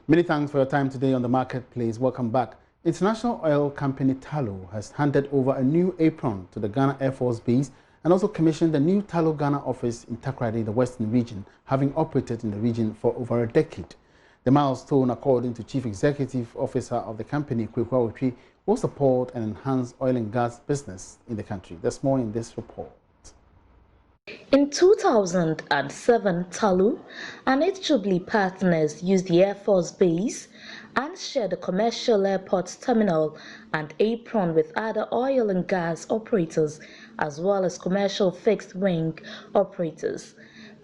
Many thanks for your time today on the Marketplace. Welcome back. International oil company Tullow has handed over a new apron to the Ghana Air Force Base and also commissioned a new Tullow Ghana office in Takoradi, the Western region, having operated in the region for over a decade. The milestone, according to Chief Executive Officer of the company, Kweku Awotwe, will support and enhance oil and gas business in the country. There's more in this report. In 2007, Tullow and its Jubilee partners used the Air Force Base and shared the commercial airport terminal and apron with other oil and gas operators as well as commercial fixed-wing operators.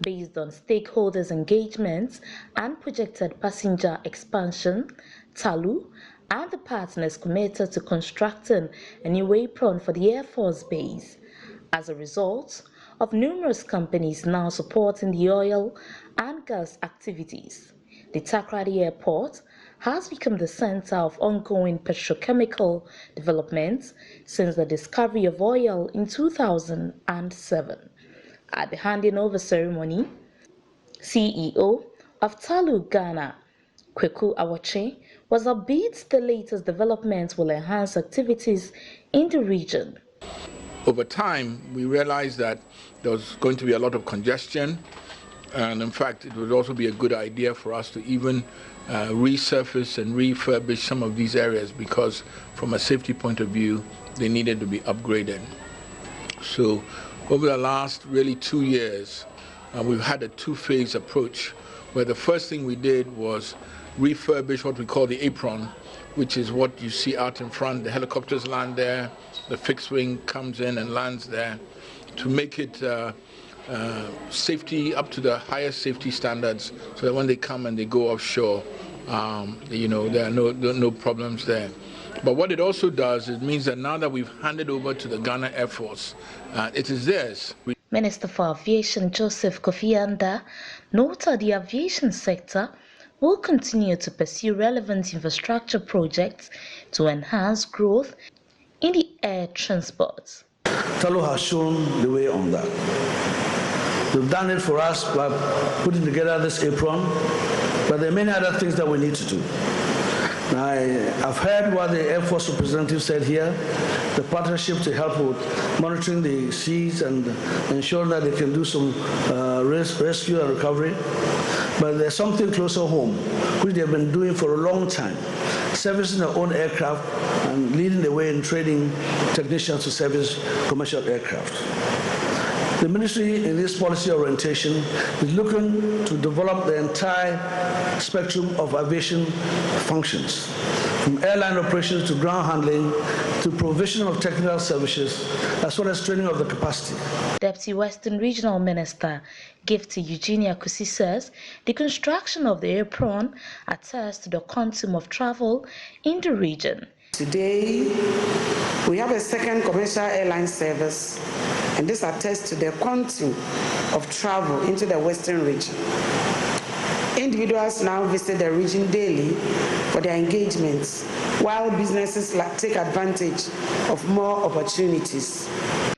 Based on stakeholders' engagements and projected passenger expansion, Tullow and the partners committed to constructing a new apron for the Air Force Base. As a result of numerous companies now supporting the oil and gas activities, the Takoradi Airport has become the center of ongoing petrochemical developments since the discovery of oil in 2007. At the handing over ceremony, CEO of Tullow Ghana, Kweku Awotwe, was upbeat the latest developments will enhance activities in the region. Over time, we realized that there was going to be a lot of congestion, and in fact, it would also be a good idea for us to even resurface and refurbish some of these areas because from a safety point of view, they needed to be upgraded. So over the last really 2 years, we've had a two-phase approach where the first thing we did was refurbish what we call the apron, which is what you see out in front. The helicopters land there, the fixed wing comes in and lands there to make it safety up to the highest safety standards so that when they come and they go offshore, there are no problems there. But what it also does, it means that now that we've handed over to the Ghana Air Force, it is theirs. Minister for Aviation Joseph Kofi Anda noted the aviation sector will continue to pursue relevant infrastructure projects to enhance growth in the air transport. Tullow has shown the way on that. They've done it for us by putting together this apron, but there are many other things that we need to do. I've heard what the Air Force representative said here, the partnership to help with monitoring the seas and ensuring that they can do some rescue and recovery. But there's something closer home, which they've been doing for a long time, servicing their own aircraft and leading the way in training technicians to service commercial aircraft. The ministry in this policy orientation is looking to develop the entire spectrum of aviation functions, from airline operations to ground handling to provision of technical services, as well as training of the capacity. Deputy Western Regional Minister Gifty Eugenia Kusi says the construction of the apron attests to the quantum of travel in the region. Today, we have a second commercial airline service, and this attests to the quantum of travel into the Western region. Individuals now visit the region daily for their engagements, while businesses take advantage of more opportunities.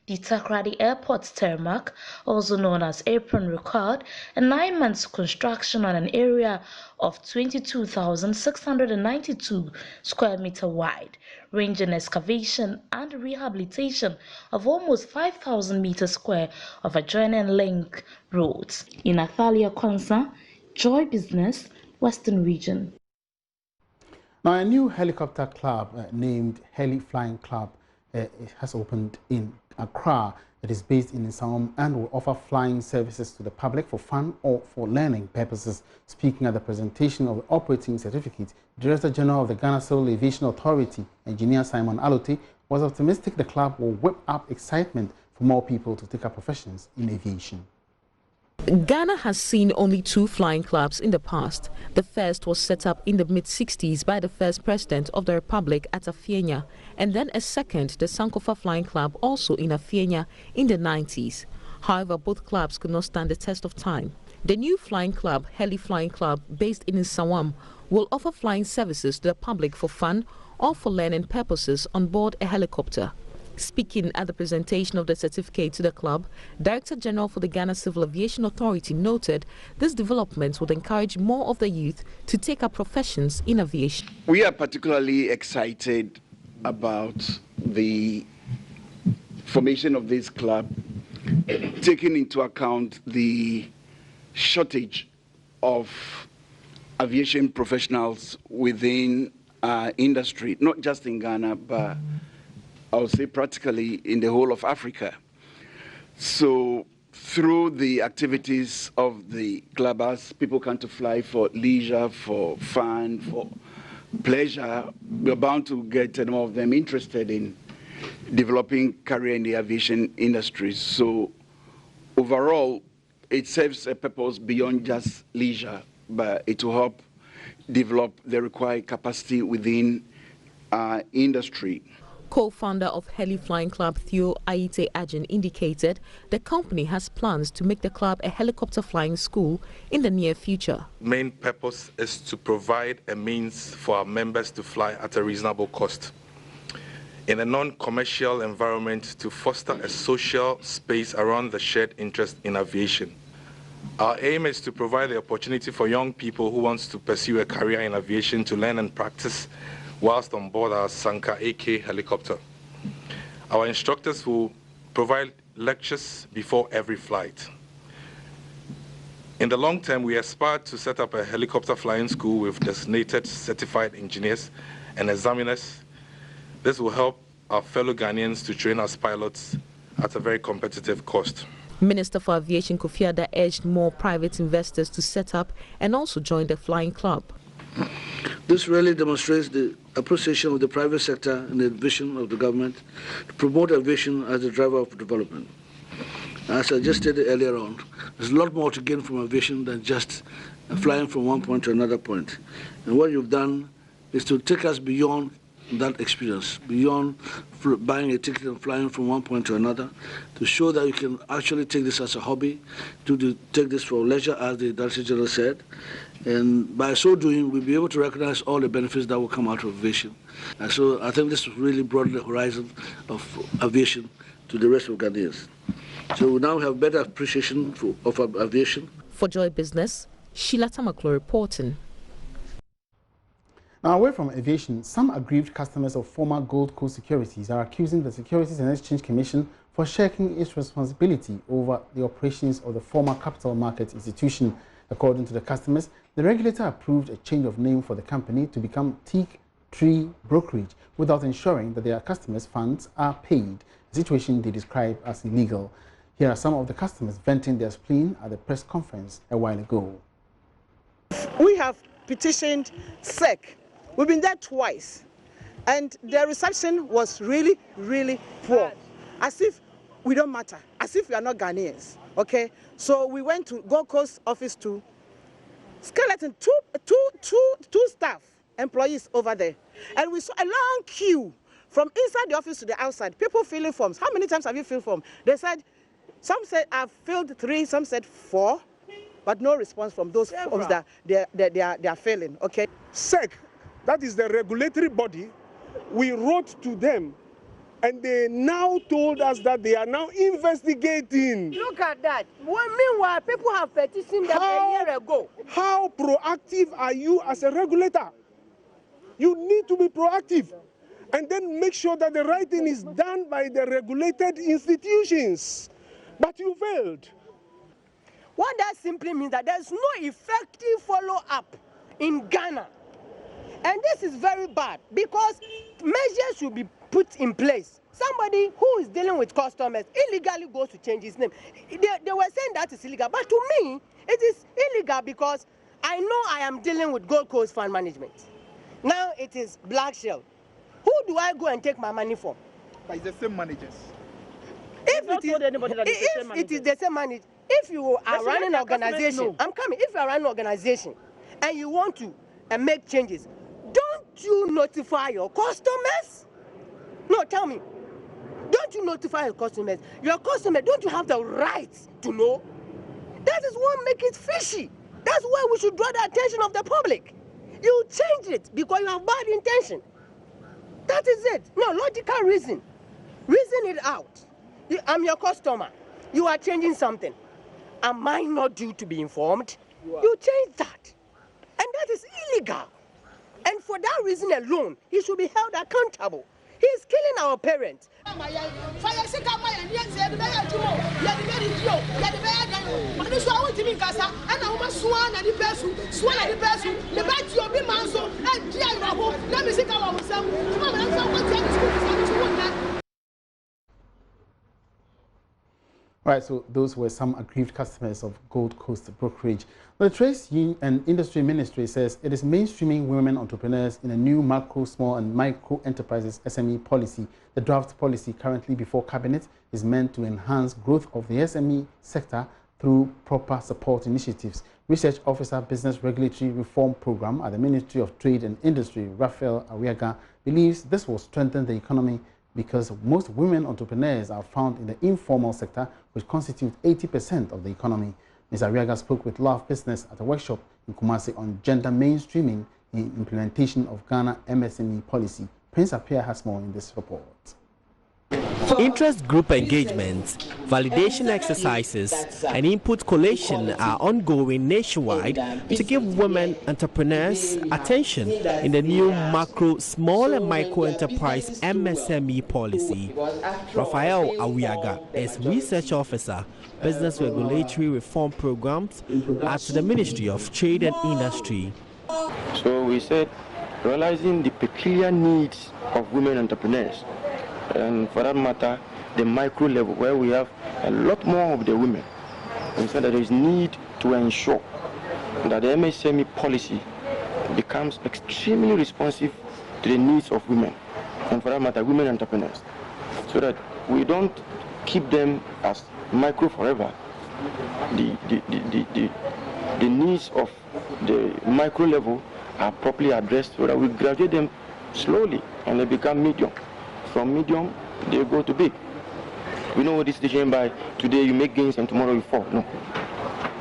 The Takoradi Airport tarmac, also known as apron, required a 9 months construction on an area of 22,692 square meter wide, ranging excavation and rehabilitation of almost 5,000 meters square of adjoining link roads. In Athalia Kwanza, Joy Business, Western Region. Now, a new helicopter club named Heli Flying Club has opened in Accra. It is based in Nsawam and will offer flying services to the public for fun or for learning purposes. Speaking at the presentation of the operating certificate, Director General of the Ghana Civil Aviation Authority, Engineer Simon Alote, was optimistic the club will whip up excitement for more people to take up professions in aviation. Ghana has seen only 2 flying clubs in the past. The first was set up in the mid-60s by the first president of the Republic at Afienya, and then a second, the Sankofa Flying Club, also in Afienya in the 90s. However, both clubs could not stand the test of time. The new flying club, Heli Flying Club, based in Nsawam, will offer flying services to the public for fun or for learning purposes on board a helicopter. Speaking at the presentation of the certificate to the club, Director General for the Ghana Civil Aviation Authority noted this development would encourage more of the youth to take up professions in aviation. We are particularly excited about the formation of this club, taking into account the shortage of aviation professionals within our industry, not just in Ghana, but I would say practically in the whole of Africa. So through the activities of the club, as people come to fly for leisure, for fun, for pleasure, we're bound to get some of them interested in developing career in the aviation industry. So overall, it serves a purpose beyond just leisure, but it will help develop the required capacity within our industry. Co-founder of Heli Flying Club, Theo Aite Ajin, indicated the company has plans to make the club a helicopter flying school in the near future. Main purpose is to provide a means for our members to fly at a reasonable cost in a non-commercial environment to foster a social space around the shared interest in aviation. Our aim is to provide the opportunity for young people who want to pursue a career in aviation to learn and practice whilst on board our Sanka AK helicopter. Our instructors will provide lectures before every flight. In the long term, we aspire to set up a helicopter flying school with designated certified engineers and examiners. This will help our fellow Ghanaians to train as pilots at a very competitive cost. Minister for Aviation Kofi Adda urged more private investors to set up and also join the flying club. This really demonstrates the appreciation of the private sector and the vision of the government to promote aviation as a driver of development. As I just stated earlier on, there's a lot more to gain from aviation than just flying from one point to another point. And what you've done is to take us beyond that experience, beyond buying a ticket and flying from one point to another, to show that you can actually take this as a hobby, to take this for leisure, as the Director General said. And by so doing, we'll be able to recognize all the benefits that will come out of aviation. And so I think this will really broaden the horizon of aviation to the rest of Ghanaians. So we now have better appreciation of aviation. For Joy Business, Sheila Tamaklo reporting. Now, away from aviation, some aggrieved customers of former Gold Coast Securities are accusing the Securities and Exchange Commission for shirking its responsibility over the operations of the former capital market institution. According to the customers, the regulator approved a change of name for the company to become Teak Tree Brokerage without ensuring that their customers' funds are paid, a situation they describe as illegal. Here are some of the customers venting their spleen at the press conference a while ago. We have petitioned SEC. We've been there twice, and their reception was really, really poor. As if we don't matter, as if we are not Ghanaians, okay? So we went to Gold Coast office to skeleton, two staff, employees over there. And we saw a long queue from inside the office to the outside, people filling forms. How many times have you filled forms? They said, some said I've filled 3, some said 4, but no response from those forms that they are filling, okay? SEC, that is the regulatory body, we wrote to them, and they now told us that they are now investigating. Look at that. Well, meanwhile, people have petitioned them a year ago. How proactive are you as a regulator? You need to be proactive and then make sure that the right thing is done by the regulated institutions. But you failed. What that simply means that there's no effective follow-up in Ghana. And this is very bad because measures should be put in place. Somebody who is dealing with customers illegally goes to change his name. They were saying that is illegal, but to me, it is illegal because I know I am dealing with Gold Coast Fund Management. Now it is Black Shell. Who do I go and take my money from? But it's the same managers. If it is the same manager, if you are running an organization, I'm coming. If you are running an organization and you want to make changes, don't you notify your customers? No, tell me. Don't you notify your customers? Your customers, don't you have the right to know? That is what makes it fishy. That's why we should draw the attention of the public. You change it because you have bad intention. That is it. No logical reason. Reason it out. I'm your customer. You are changing something. Am I not due to be informed? You change that. And that is illegal. And for that reason alone, he should be held accountable. He is killing our parents. Right, so those were some aggrieved customers of Gold Coast Brokerage. The Trade and Industry Ministry says it is mainstreaming women entrepreneurs in a new macro, small and micro enterprises SME policy. The draft policy currently before Cabinet is meant to enhance growth of the SME sector through proper support initiatives. Research Officer Business Regulatory Reform Program at the Ministry of Trade and Industry, Raphael Ariaga, believes this will strengthen the economy because most women entrepreneurs are found in the informal sector, which constitutes 80% of the economy. Ms. Ariaga spoke with Law of Business at a workshop in Kumasi on gender mainstreaming in implementation of Ghana MSME policy. Prince Appiah has more in this report. Interest group engagement, validation exercises, and input collation are ongoing nationwide to give women entrepreneurs attention in the new macro, small and micro enterprise MSME policy. Raphael Awiaga is Research Officer, Business Regulatory Reform Programs at the Ministry of Trade and Industry. So we said, realizing the peculiar needs of women entrepreneurs, and for that matter, the micro level where we have a lot more of the women. And so that there is need to ensure that the MSME policy becomes extremely responsive to the needs of women, and for that matter, women entrepreneurs, so that we don't keep them as micro forever. The needs of the micro level are properly addressed so that we graduate them slowly and they become medium. From medium, they go to big. We know this decision by today you make gains and tomorrow you fall. No.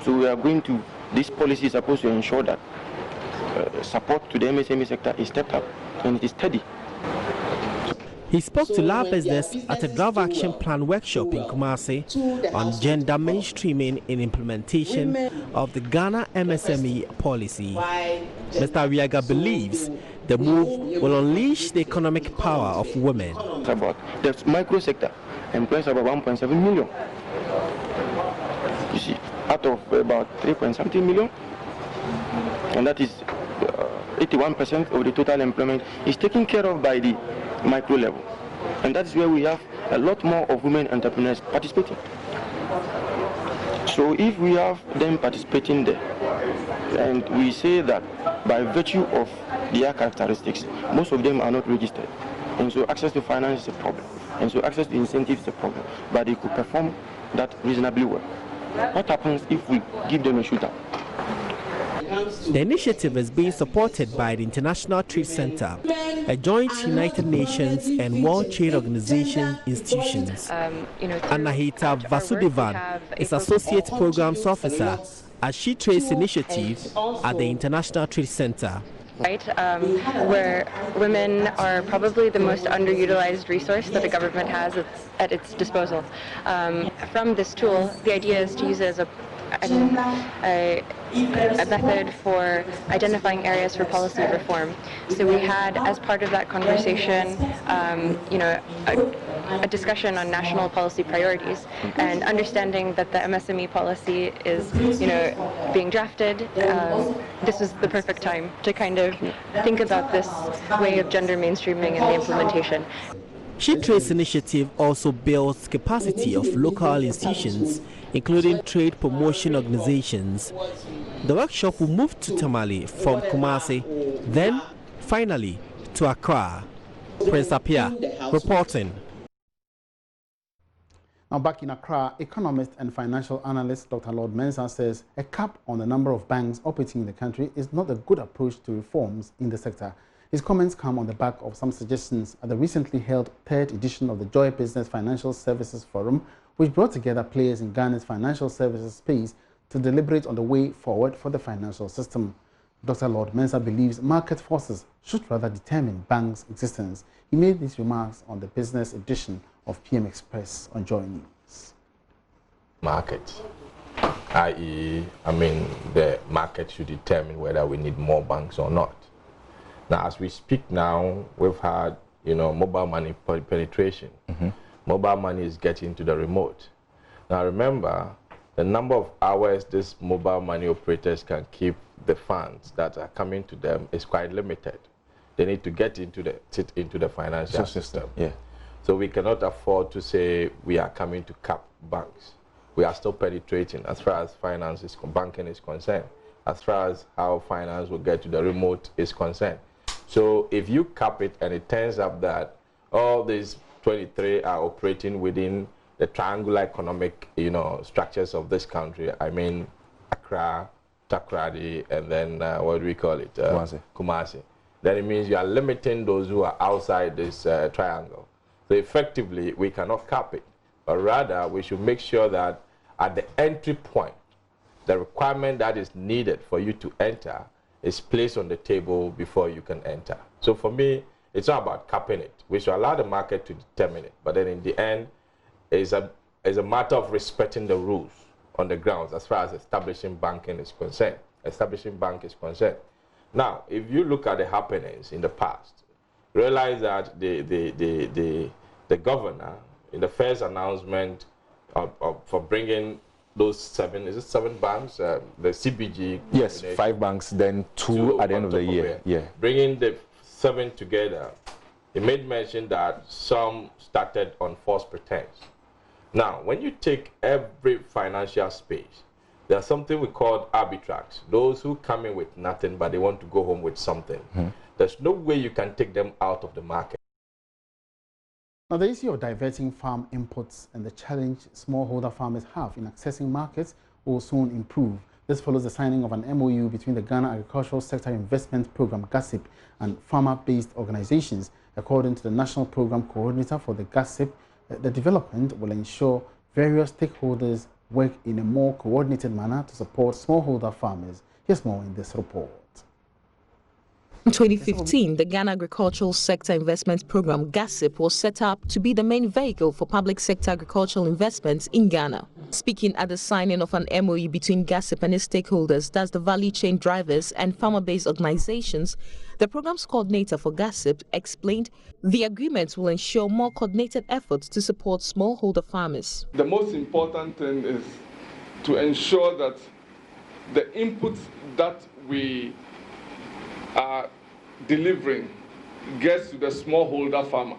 So we are going to, this policy is supposed to ensure that support to the MSME sector is stepped up and it is steady. He spoke to Law Business at a Draft Action Plan workshop in Kumasi on gender mainstreaming in implementation of the Ghana MSME policy. Mr. Awiaga believes the move will unleash the economic power of women. About the micro sector employs about 1.7 million. You see, out of about 3.something million, and that is 81% of the total employment is taken care of by the micro level, and that's where we have a lot more of women entrepreneurs participating. So if we have them participating there, and we say that by virtue of their characteristics, most of them are not registered, and so access to finance is a problem, and so access to incentives is a problem, but they could perform that reasonably well. What happens if we give them a shootout? The initiative is being supported by the International Trade Center, a joint United Nations and World Trade Organization institutions. Anahita Vasudevan is Associate Programs Officer at She Trades Initiative at the International Trade Center. Right, where women are probably the most underutilized resource that the government has at its disposal. From this tool, the idea is to use it as a method for identifying areas for policy reform. So we had, as part of that conversation, a discussion on national policy priorities and understanding that the MSME policy is, being drafted. This was the perfect time to kind of think about this way of gender mainstreaming and the implementation. She Trades Initiative also builds capacity of local institutions, including trade promotion organizations. The workshop will move to Tamale from Kumasi, then finally to Accra. Prince Appiah reporting. Now back in Accra, economist and financial analyst Dr. Lord Mensah says a cap on the number of banks operating in the country is not a good approach to reforms in the sector. His comments come on the back of some suggestions at the recently held third edition of the Joy Business Financial Services Forum, which brought together players in Ghana's financial services space to deliberate on the way forward for the financial system. Dr. Lord Mensah believes market forces should rather determine banks' existence. He made these remarks on the business edition of PM Express on Joy News. Market, i.e., the market should determine whether we need more banks or not. Now, as we speak now, we've had, mobile money penetration. Mobile money is getting to the remote. Now, remember, the number of hours these mobile money operators can keep the funds that are coming to them is quite limited. They need to get into the financial system. Yeah. So we cannot afford to say we are coming to cap banks. We are still penetrating as far as banking is concerned, as far as how finance will get to the remote is concerned. So if you cap it and it turns up that all these 23 are operating within the triangular economic, structures of this country, Accra, Takoradi, and then what do we call it? Kumasi. Then it means you are limiting those who are outside this triangle. So effectively, we cannot cap it, but rather we should make sure that at the entry point, the requirement that is needed for you to enter is placed on the table before you can enter. So for me, it's not about capping it. We should allow the market to determine it, but then in the end, it's a matter of respecting the rules on the grounds as far as establishing banking is concerned. Establishing bank is concerned. Now, if you look at the happenings in the past, realize that the governor, in the first announcement for bringing those seven banks, the CBG. Yes, 5 banks, then 2 at the end of the year. Yeah. Bringing the 7 together, he made mention that some started on false pretense. Now, when you take every financial space, there's something we call arbitrage. Those who come in with nothing, but they want to go home with something. There's no way you can take them out of the market. Now, the issue of diverting farm inputs and the challenge smallholder farmers have in accessing markets will soon improve. This follows the signing of an MOU between the Ghana Agricultural Sector Investment Program, GASIP, and farmer-based organizations. According to the National Program Coordinator for the GASIP, the development will ensure various stakeholders work in a more coordinated manner to support smallholder farmers. Here's more in this report. In 2015, the Ghana Agricultural Sector Investment Program, GASIP, was set up to be the main vehicle for public sector agricultural investments in Ghana. Speaking at the signing of an MOU between GASIP and its stakeholders, that's the value chain drivers and farmer-based organizations, the program's coordinator for GASIP explained the agreements will ensure more coordinated efforts to support smallholder farmers. The most important thing is to ensure that the inputs that we are delivering gets to the smallholder farmer.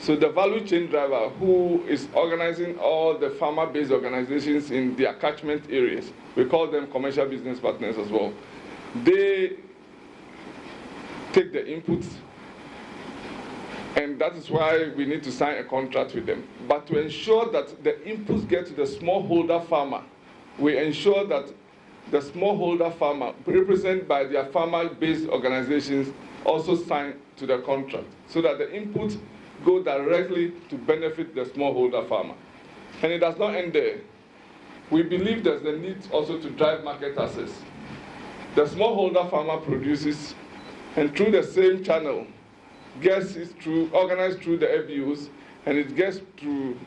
So the value chain driver, who is organizing all the farmer-based organizations in their catchment areas, we call them commercial business partners as well. They take the inputs, and that is why we need to sign a contract with them. But to ensure that the inputs get to the smallholder farmer, we ensure that the smallholder farmer, represented by their farmer-based organizations, also sign to the contract so that the inputs go directly to benefit the smallholder farmer. And it does not end there. We believe there's the need also to drive market access. The smallholder farmer produces, and through the same channel, gets it through, organized through the FBOs, and it gets through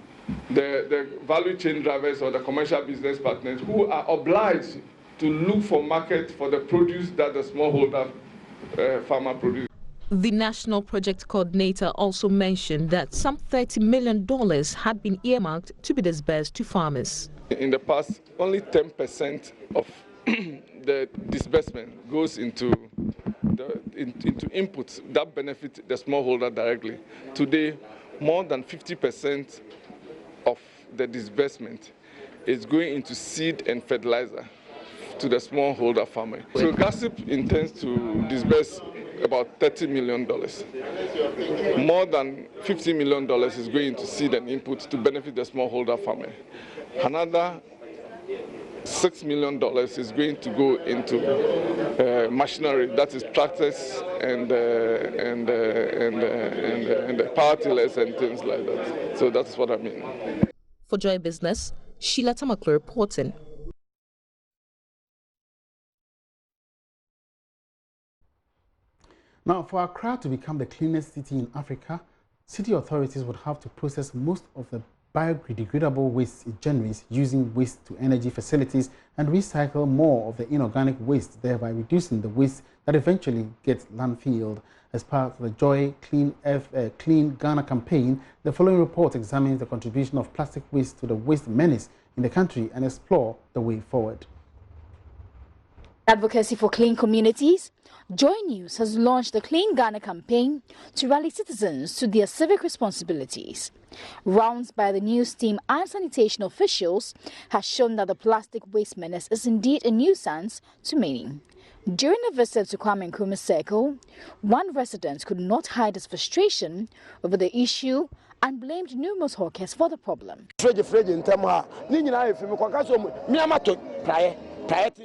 the value chain drivers or the commercial business partners who are obliged to look for market for the produce that the smallholder farmer produces. The National Project Coordinator also mentioned that some $30 million had been earmarked to be disbursed to farmers. In the past, only 10% of the disbursement goes into inputs that benefit the smallholder directly. Today, more than 50% of the disbursement is going into seed and fertilizer to the smallholder farmer. So GASIP intends to disburse about $30 million. More than $50 million is going into seed and inputs to benefit the smallholder farmer. Another $6 million is going to go into machinery, that is tractors and power tillers and things like that. So that's what I mean. For Joy Business, Sheila Tamaklo reporting. Now, for Accra to become the cleanest city in Africa, city authorities would have to process most of the biodegradable waste it generates using waste-to-energy facilities and recycle more of the inorganic waste, thereby reducing the waste that eventually gets landfilled. As part of the Joy Clean Ghana campaign, the following report examines the contribution of plastic waste to the waste menace in the country and explore the way forward. Advocacy for clean communities, JoyNews has launched the Clean Ghana campaign to rally citizens to their civic responsibilities. Rounds by the news team and sanitation officials has shown that the plastic waste menace is indeed a nuisance to many. During a visit to Kwame Nkrumah's circle, one resident could not hide his frustration over the issue and blamed numerous hawkers for the problem.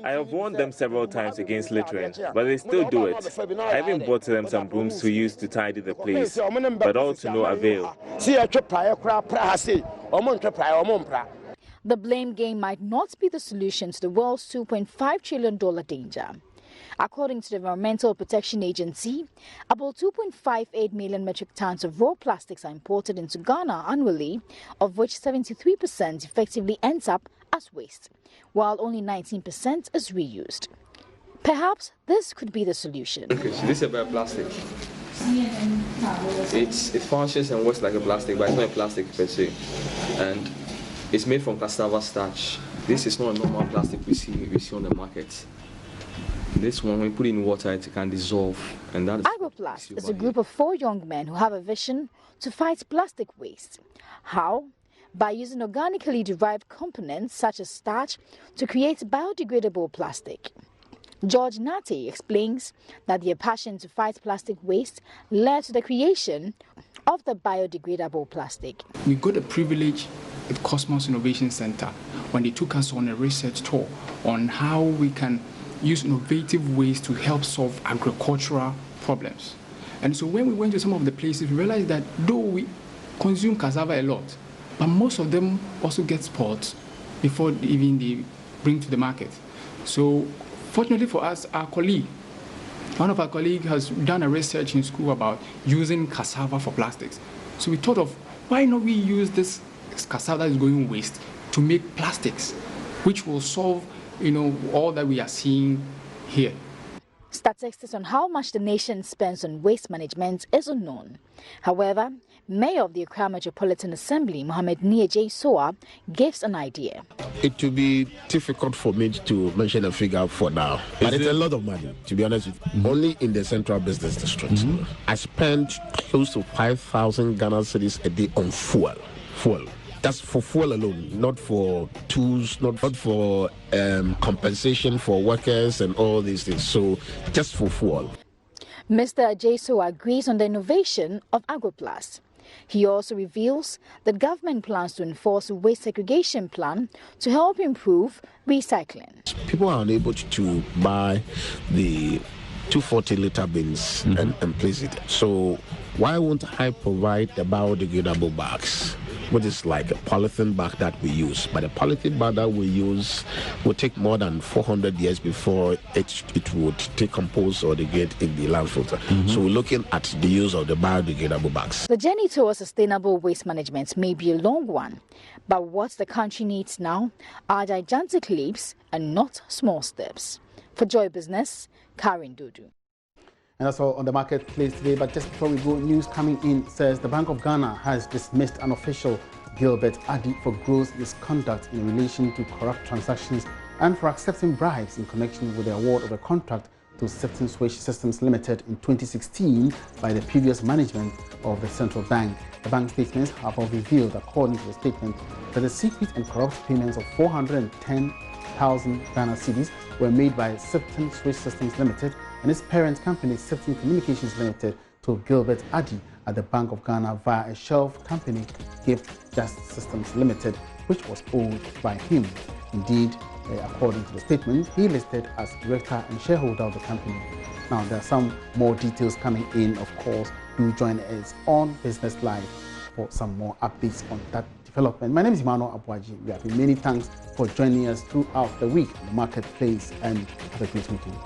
I have warned them several times against littering, but they still do it. I even bought them some brooms to use to tidy the place, but all to no avail. The blame game might not be the solution to the world's $2.5 trillion danger. According to the Environmental Protection Agency, about 2.58 million metric tons of raw plastics are imported into Ghana annually, of which 73% effectively ends up as waste, while only 19% is reused. Perhaps this could be the solution. Okay, so this is about plastic. It functions and works like a plastic, but it's not a plastic per se. And it's made from cassava starch. This is not a normal plastic we see on the market. This one, when we put it in water, it can dissolve. And that is Agroplast is a group of 4 young men who have a vision to fight plastic waste. How? By using organically derived components such as starch to create biodegradable plastic. George Nate explains that their passion to fight plastic waste led to the creation of the biodegradable plastic. We got a privilege at Cosmos Innovation Center when they took us on a research tour on how we can use innovative ways to help solve agricultural problems. And so when we went to some of the places, we realized that though we consume cassava a lot, but most of them also get spoiled before even they bring to the market. So fortunately for us, one of our colleagues has done a research in school about using cassava for plastics. So we thought of why not we use this cassava that is going waste to make plastics, which will solve all that we are seeing here. Statistics on how much the nation spends on waste management is unknown. However, Mayor of the Accra Metropolitan Assembly, Mohammed J. Soa, gives an idea. It will be difficult for me to mention a figure for now, but it's a lot of money, to be honest with you. Only in the central business district. I spent close to 5,000 Ghana cedis a day on fuel. That's for fuel alone, not for tools, not for compensation for workers and all these things. So just for fuel. Mr. Ajeso agrees on the innovation of Agroplast. He also reveals that government plans to enforce a waste segregation plan to help improve recycling. People are unable to buy the 240-liter bins and place it. So why won't I provide the biodegradable bags, which is like a polythene bag that we use? But the polythene bag that we use will take more than 400 years before it would decompose or degrade in the landfill. So we're looking at the use of the biodegradable bags. The journey towards sustainable waste management may be a long one, but what the country needs now are gigantic leaps and not small steps. For Joy Business, Karen Dudu. And that's all on the marketplace today. But just before we go, news coming in says the Bank of Ghana has dismissed an official, Gilbert Addy, for gross misconduct in relation to corrupt transactions and for accepting bribes in connection with the award of a contract to Certain Switch Systems Limited in 2016 by the previous management of the central bank. The bank statements have revealed, according to the statement, that the secret and corrupt payments of 410,000 Ghana cedis were made by Certain Switch Systems Limited and its parent company, Certain Communications Limited, to Gilbert Addy at the Bank of Ghana via a shelf company, Gift Just Systems Limited, which was owned by him. Indeed, according to the statement, he listed as director and shareholder of the company. Now, there are some more details coming in. Of course, do join us on Business Live for some more updates on that development. My name is Emmanuel Abuaji. We have many thanks for joining us throughout the week on the marketplace, and have a great weekend.